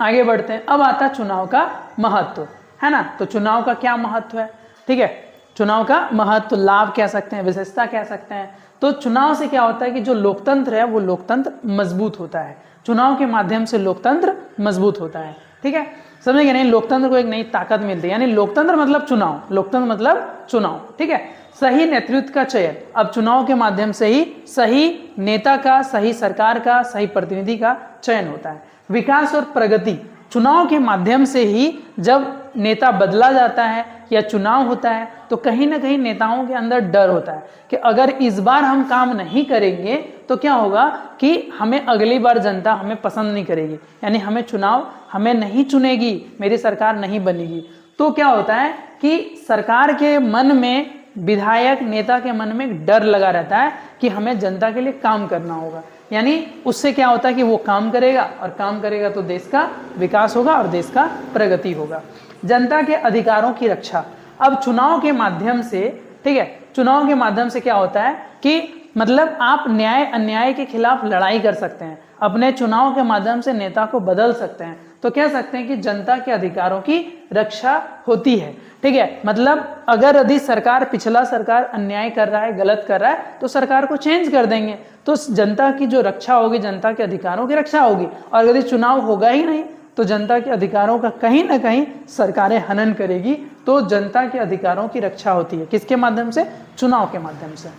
आगे बढ़ते हैं। अब आता है चुनाव का महत्व, है ना। तो चुनाव का क्या महत्व है, ठीक है, चुनाव का महत्व, लाभ कह सकते हैं, विशेषता कह सकते हैं। तो चुनाव से क्या होता है कि जो लोकतंत्र है वो लोकतंत्र मजबूत होता है, चुनाव के माध्यम से लोकतंत्र मजबूत होता है, ठीक है, समझेंगे नहीं। लोकतंत्र को एक नई ताकत मिलती है, यानी लोकतंत्र मतलब चुनाव, लोकतंत्र मतलब चुनाव, ठीक है। सही नेतृत्व का चयन, अब चुनाव के माध्यम से ही सही नेता का, सही सरकार का, सही प्रतिनिधि का चयन होता है। विकास और प्रगति, चुनाव के माध्यम से ही जब नेता बदला जाता है या चुनाव होता है तो कहीं ना कहीं नेताओं के अंदर डर होता है कि अगर इस बार हम काम नहीं करेंगे तो क्या होगा कि हमें अगली बार जनता हमें पसंद नहीं करेगी, यानी हमें चुनाव हमें नहीं चुनेगी, मेरी सरकार नहीं बनेगी। तो क्या होता है कि सरकार के मन में, विधायक नेता के मन में डर लगा रहता है कि हमें जनता के लिए काम करना होगा, यानी उससे क्या होता है कि वो काम करेगा और काम करेगा तो देश का विकास होगा और देश का प्रगति होगा। जनता के अधिकारों की रक्षा, अब चुनाव के माध्यम से, ठीक है, चुनाव के माध्यम से क्या होता है कि मतलब आप न्याय अन्याय के खिलाफ लड़ाई कर सकते हैं, अपने चुनाव के माध्यम से नेता को बदल सकते हैं। तो कह सकते हैं कि जनता के अधिकारों की रक्षा होती है, ठीक है। मतलब अगर यदि सरकार, पिछला सरकार अन्याय कर रहा है, गलत कर रहा है तो सरकार को चेंज कर देंगे, तो जनता की जो रक्षा होगी, जनता के अधिकारों की रक्षा होगी। और यदि चुनाव होगा ही नहीं तो जनता के अधिकारों का कहीं ना कहीं सरकारें हनन करेगी। तो जनता के अधिकारों की रक्षा होती है किसके माध्यम से, चुनाव के माध्यम से।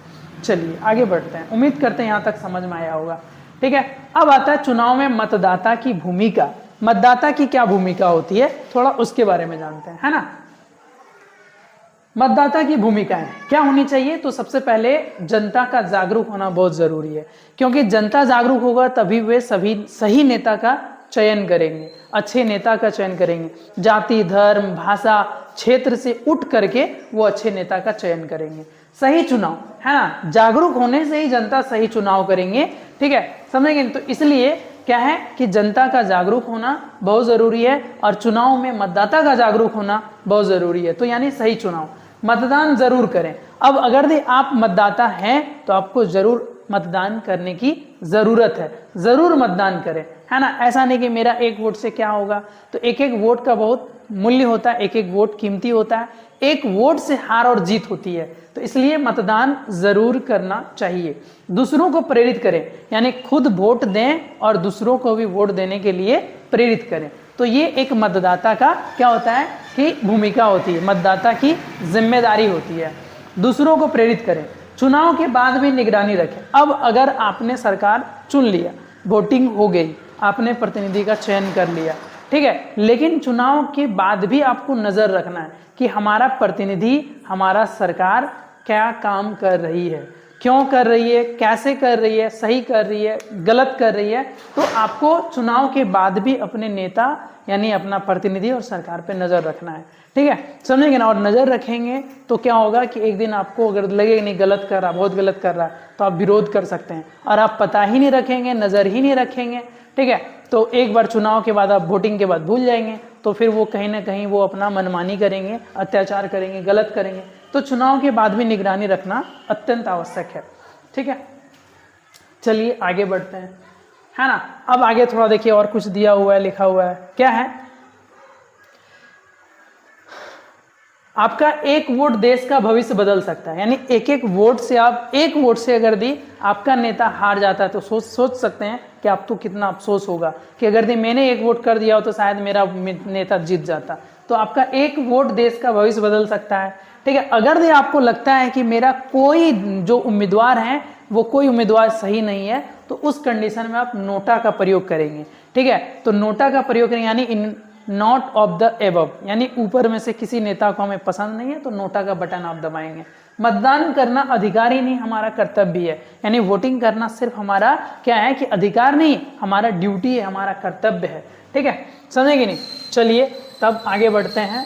चलिए आगे बढ़ते हैं, उम्मीद करते हैं यहाँ तक समझ में आया होगा, ठीक है। अब आता है चुनाव में मतदाता की भूमिका, मतदाता की क्या भूमिका होती है, थोड़ा उसके बारे में जानते हैं, है ना। मतदाता की भूमिकाएं क्या होनी चाहिए, तो सबसे पहले जनता का जागरूक होना बहुत जरूरी है, क्योंकि जनता जागरूक होगा तभी वे सभी सही नेता का चयन करेंगे, अच्छे नेता का चयन करेंगे। जाति, धर्म, भाषा, क्षेत्र से उठ करके वो अच्छे नेता का चयन करेंगे। सही चुनाव, है ना, जागरूक होने से ही जनता सही चुनाव करेंगे, ठीक है, समझेंगे। तो इसलिए क्या है कि जनता का जागरूक होना बहुत जरूरी है और चुनाव में मतदाता का जागरूक होना बहुत जरूरी है। तो यानी सही चुनाव, मतदान जरूर करें। अब अगर आप मतदाता हैं तो आपको जरूर मतदान करने की जरूरत है, जरूर मतदान करें, है ना। ऐसा नहीं कि मेरा एक वोट से क्या होगा, तो एक एक वोट का बहुत मूल्य होता है, एक एक वोट कीमती होता है, एक वोट से हार और जीत होती है। तो इसलिए मतदान जरूर करना चाहिए। दूसरों को प्रेरित करें, यानी खुद वोट दें और दूसरों को भी वोट देने के लिए प्रेरित करें। तो ये एक मतदाता का क्या होता है कि भूमिका होती है, मतदाता की जिम्मेदारी होती है। दूसरों को प्रेरित करें, चुनाव के बाद भी निगरानी रखें। अब अगर आपने सरकार चुन लिया, वोटिंग हो गई, आपने प्रतिनिधि का चयन कर लिया, ठीक है, लेकिन चुनाव के बाद भी आपको नजर रखना है कि हमारा प्रतिनिधि, हमारा सरकार क्या काम कर रही है, क्यों कर रही है, कैसे कर रही है, सही कर रही है, गलत कर रही है। तो आपको चुनाव के बाद भी अपने नेता यानी अपना प्रतिनिधि और सरकार पे नजर रखना है, ठीक है, समझेंगे ना। और नजर रखेंगे तो क्या होगा कि एक दिन आपको अगर लगे नहीं गलत कर रहा, बहुत गलत कर रहा है, तो आप विरोध कर सकते हैं। और आप पता ही नहीं रखेंगे, नजर ही नहीं रखेंगे, ठीक है, तो एक बार चुनाव के बाद आप वोटिंग के बाद भूल जाएंगे, तो फिर वो कहीं ना कहीं वो अपना मनमानी करेंगे, अत्याचार करेंगे, गलत करेंगे। तो चुनाव के बाद भी निगरानी रखना अत्यंत आवश्यक है, ठीक है। चलिए आगे बढ़ते हैं, है ना। अब आगे थोड़ा देखिए और कुछ दिया हुआ है, लिखा हुआ है, क्या है, आपका एक वोट देश का भविष्य बदल सकता है। यानी एक एक वोट से, आप एक वोट से अगर दी आपका नेता हार जाता है तो सोच सकते हैं कि आपको कितना अफसोस होगा कि अगर दी मैंने एक वोट कर दिया हो तो शायद मेरा नेता जीत जाता। तो आपका एक वोट देश का भविष्य बदल सकता है, ठीक है। अगर दे आपको लगता है कि मेरा कोई जो उम्मीदवार है वो कोई उम्मीदवार सही नहीं है, तो उस कंडीशन में आप नोटा का प्रयोग करेंगे, ठीक है। तो नोटा का प्रयोग करेंगे, यानी in not of the above, यानी ऊपर में से किसी नेता को हमें पसंद नहीं है तो नोटा का बटन आप दबाएंगे। मतदान करना अधिकार ही नहीं, हमारा कर्तव्य है। यानी वोटिंग करना सिर्फ हमारा क्या है कि अधिकार नहीं, हमारा ड्यूटी है, हमारा कर्तव्य है, ठीक है, समझेंगे नहीं। चलिए तब आगे बढ़ते हैं,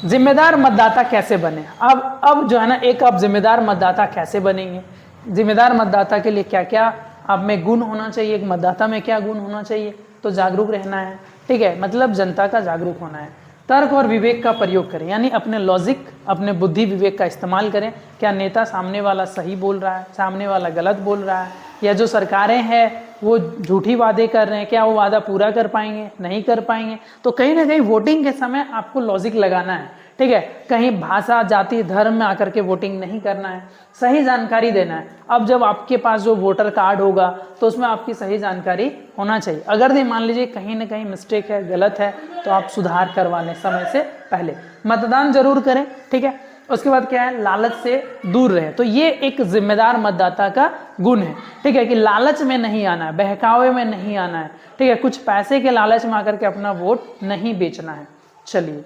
जिम्मेदार मतदाता कैसे बने। अब जो है ना, एक आप जिम्मेदार मतदाता कैसे बनेंगे, जिम्मेदार मतदाता के लिए क्या क्या आप में गुण होना चाहिए, एक मतदाता में क्या गुण होना चाहिए, तो जागरूक रहना है, ठीक है, मतलब जनता का जागरूक होना है। तर्क और विवेक का प्रयोग करें, यानी अपने लॉजिक, अपने बुद्धि विवेक का इस्तेमाल करें। क्या नेता सामने वाला सही बोल रहा है, सामने वाला गलत बोल रहा है, या जो सरकारें हैं वो झूठी वादे कर रहे हैं, क्या वो वादा पूरा कर पाएंगे, नहीं कर पाएंगे। तो कहीं ना कहीं वोटिंग के समय आपको लॉजिक लगाना है, ठीक है। कहीं भाषा, जाति, धर्म में आकर के वोटिंग नहीं करना है, सही जानकारी देना है। अब जब आपके पास जो वोटर कार्ड होगा तो उसमें आपकी सही जानकारी होना चाहिए। अगर नहीं, मान लीजिए कहीं ना कहीं मिस्टेक है, गलत है, तो आप सुधार करवा लें समय से पहले। मतदान जरूर करें, ठीक है। उसके बाद क्या है, लालच से दूर रहे। तो ये एक जिम्मेदार मतदाता का गुण है, ठीक है, कि लालच में नहीं आना है, बहकावे में नहीं आना है, ठीक है। कुछ पैसे के लालच में आकर के अपना वोट नहीं बेचना है। चलिए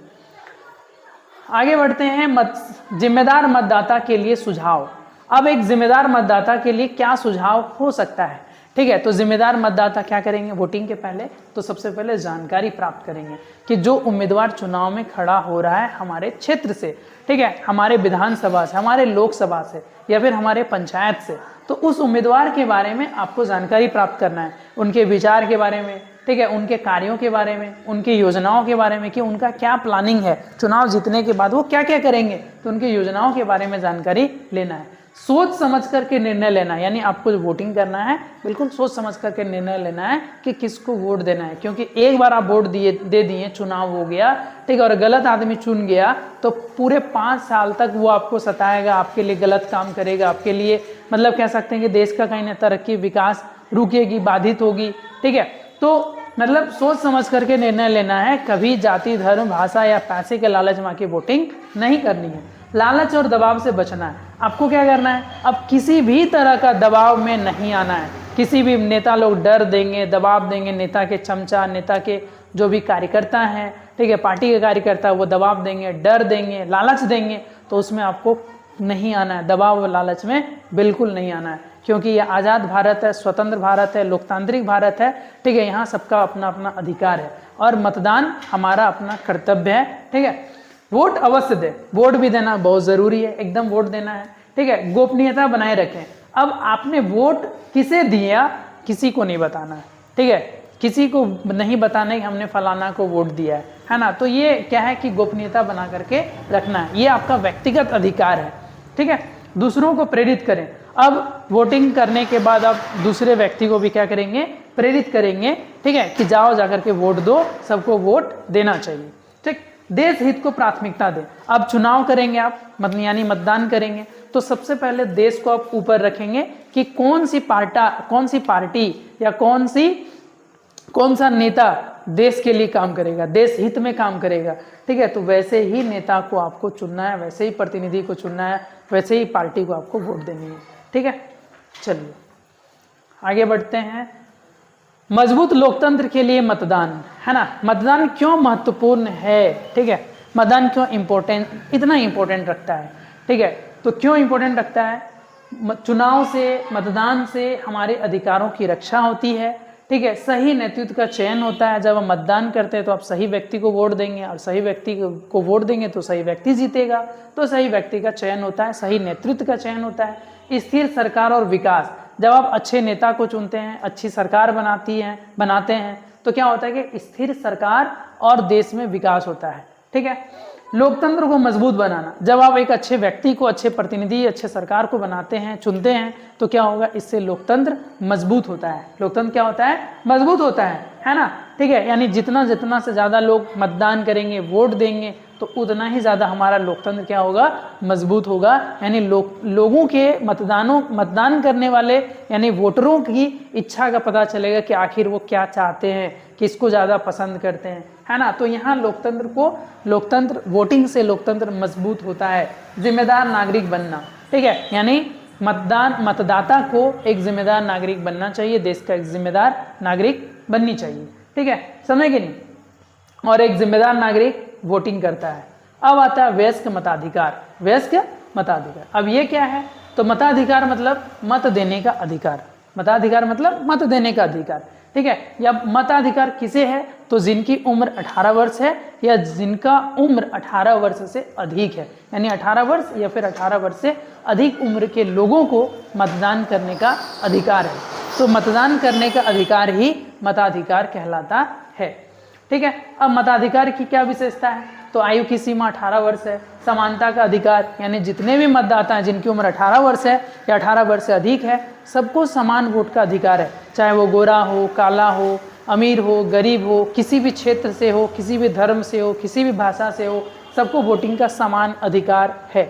आगे बढ़ते हैं। जिम्मेदार मतदाता के लिए सुझाव। अब एक जिम्मेदार मतदाता के लिए क्या सुझाव हो सकता है, ठीक है। तो जिम्मेदार मतदाता क्या करेंगे वोटिंग के पहले, तो सबसे पहले जानकारी प्राप्त करेंगे कि जो उम्मीदवार चुनाव में खड़ा हो रहा है हमारे क्षेत्र से, ठीक है, हमारे विधानसभा से, हमारे लोकसभा से, या फिर हमारे पंचायत से, तो उस उम्मीदवार के बारे में आपको जानकारी प्राप्त करना है, उनके विचार के बारे में, ठीक है, उनके कार्यों के बारे में, उनकी योजनाओं के बारे में, कि उनका क्या प्लानिंग है, चुनाव जीतने के बाद वो क्या क्या करेंगे, तो उनकी योजनाओं के बारे में जानकारी लेना है। सोच समझ करके निर्णय लेना है, यानी आपको जो वोटिंग करना है बिल्कुल सोच समझ करके निर्णय लेना है कि किसको वोट देना है। क्योंकि एक बार आप वोट दे दिए, चुनाव हो गया, ठीक है, और गलत आदमी चुन गया तो पूरे 5 साल तक वो आपको सताएगा, आपके लिए गलत काम करेगा, आपके लिए मतलब कह सकते हैं कि देश का कहीं ना तरक्की, विकास रुकेगी, बाधित होगी, ठीक है। तो मतलब सोच समझ करके निर्णय लेना है, कभी जाति, धर्म, भाषा या पैसे के लालच में आके वोटिंग नहीं करनी है। लालच और दबाव से बचना है। आपको क्या करना है, अब किसी भी तरह का दबाव में नहीं आना है। किसी भी नेता लोग डर देंगे, दबाव देंगे, नेता के चमचा, नेता के जो भी कार्यकर्ता हैं, ठीक है, पार्टी के कार्यकर्ता, वो दबाव देंगे, डर देंगे, लालच देंगे, तो उसमें आपको नहीं आना है, दबाव और लालच में बिल्कुल नहीं आना है। क्योंकि ये आज़ाद भारत है, स्वतंत्र भारत है, लोकतांत्रिक भारत है, ठीक है, यहाँ सबका अपना अपना अधिकार है और मतदान हमारा अपना कर्तव्य है, ठीक है। वोट अवश्य दें, वोट भी देना बहुत ज़रूरी है, एकदम वोट देना है, ठीक है। गोपनीयता बनाए रखें। अब आपने वोट किसे दिया, किसी को नहीं बताना है, ठीक है, किसी को नहीं बताना कि हमने फलाना को वोट दिया है ना। तो ये क्या है कि गोपनीयता बना करके रखना है, ये आपका व्यक्तिगत अधिकार है, ठीक है। दूसरों को प्रेरित करें। अब वोटिंग करने के बाद आप दूसरे व्यक्ति को भी क्या करेंगे, प्रेरित करेंगे, ठीक है, कि जाओ जाकर के वोट दो, सबको वोट देना चाहिए, ठीक। देश हित को प्राथमिकता दें। अब चुनाव करेंगे आप, यानी मतदान करेंगे, तो सबसे पहले देश को आप ऊपर रखेंगे कि कौन सी पार्टी या कौन सा नेता देश के लिए काम करेगा, देश हित में काम करेगा, ठीक है। तो वैसे ही नेता को आपको चुनना है, वैसे ही प्रतिनिधि को चुनना है, वैसे ही पार्टी को आपको वोट देनी है, ठीक है। चलिए आगे बढ़ते हैं। मजबूत लोकतंत्र के लिए मतदान, है ना। मतदान क्यों महत्वपूर्ण है, ठीक है, मतदान क्यों इतना इम्पोर्टेंट रखता है, ठीक है। तो क्यों इम्पोर्टेंट रखता है, चुनाव से, मतदान से हमारे अधिकारों की रक्षा होती है, ठीक है। सही नेतृत्व का चयन होता है। जब हम मतदान करते हैं तो आप सही व्यक्ति को वोट देंगे, और सही व्यक्ति को वोट देंगे तो सही व्यक्ति जीतेगा, तो सही व्यक्ति का चयन होता है, सही नेतृत्व का चयन होता है। स्थिर सरकार और विकास, जब आप अच्छे नेता को चुनते हैं, अच्छी सरकार बनाते हैं, तो क्या होता है कि स्थिर सरकार और देश में विकास होता है, ठीक है। लोकतंत्र को मजबूत बनाना, जब आप एक अच्छे व्यक्ति को, अच्छे प्रतिनिधि, अच्छे सरकार को बनाते हैं, चुनते हैं, तो क्या होगा, इससे लोकतंत्र मजबूत होता है। लोकतंत्र क्या होता है, मजबूत होता है ना, ठीक है। यानी जितना से ज़्यादा लोग मतदान करेंगे, वोट देंगे, तो उतना ही ज़्यादा हमारा लोकतंत्र क्या होगा, मजबूत होगा। यानी लोगों के मतदान करने वाले यानी वोटरों की इच्छा का पता चलेगा कि आखिर वो क्या चाहते हैं, किसको ज़्यादा पसंद करते हैं, है ना। तो यहाँ लोकतंत्र वोटिंग से लोकतंत्र मजबूत होता है। जिम्मेदार नागरिक बनना, ठीक है, यानी मतदाता को एक जिम्मेदार नागरिक बनना चाहिए, देश का एक जिम्मेदार नागरिक बननी चाहिए, ठीक है, समझे कि नहीं। और एक जिम्मेदार नागरिक वोटिंग करता है। अब आता है वयस्क मताधिकार। वयस्क मताधिकार, अब ये क्या है, तो मताधिकार मतलब मत देने का अधिकार। मताधिकार मतलब मत देने का अधिकार, ठीक है। या मताधिकार किसे है, तो जिनकी उम्र 18 वर्ष है या जिनका उम्र 18 वर्ष से अधिक है, यानी 18 वर्ष या फिर 18 वर्ष से अधिक उम्र के लोगों को मतदान करने का अधिकार है। तो मतदान करने का अधिकार ही मताधिकार कहलाता है, ठीक है। अब मताधिकार की क्या विशेषता है, तो आयु की सीमा 18 वर्ष है। समानता का अधिकार, यानी जितने भी मतदाता हैं जिनकी उम्र 18 वर्ष है या 18 वर्ष से अधिक है, सबको समान वोट का अधिकार है। चाहे वो गोरा हो, काला हो, अमीर हो, गरीब हो, किसी भी क्षेत्र से हो, किसी भी धर्म से हो, किसी भी भाषा से हो, सबको वोटिंग का समान अधिकार है।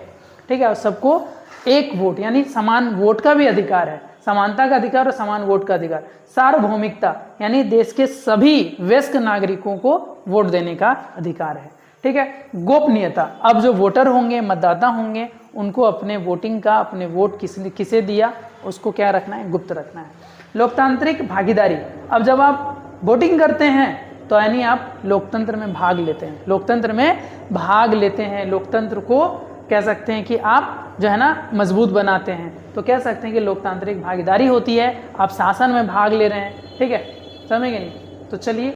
ठीक है, और सबको एक वोट यानी समान वोट का भी अधिकार है, समानता का अधिकार और समान वोट का अधिकार। सार्वभौमिकता यानी देश के सभी वयस्क नागरिकों को वोट देने का अधिकार है। ठीक है, गोपनीयता, अब जो वोटर होंगे, मतदाता होंगे, उनको अपने वोटिंग का, अपने वोट किसे दिया उसको क्या रखना है, गुप्त रखना है। लोकतांत्रिक भागीदारी, अब जब आप वोटिंग करते हैं तो यानी आप लोकतंत्र में भाग लेते हैं, लोकतंत्र में भाग लेते हैं, लोकतंत्र को कह सकते हैं कि आप जो है ना मजबूत बनाते हैं, तो कह सकते हैं कि लोकतांत्रिक भागीदारी होती है, आप शासन में भाग ले रहे हैं। ठीक है, समझेंगे नहीं? तो चलिए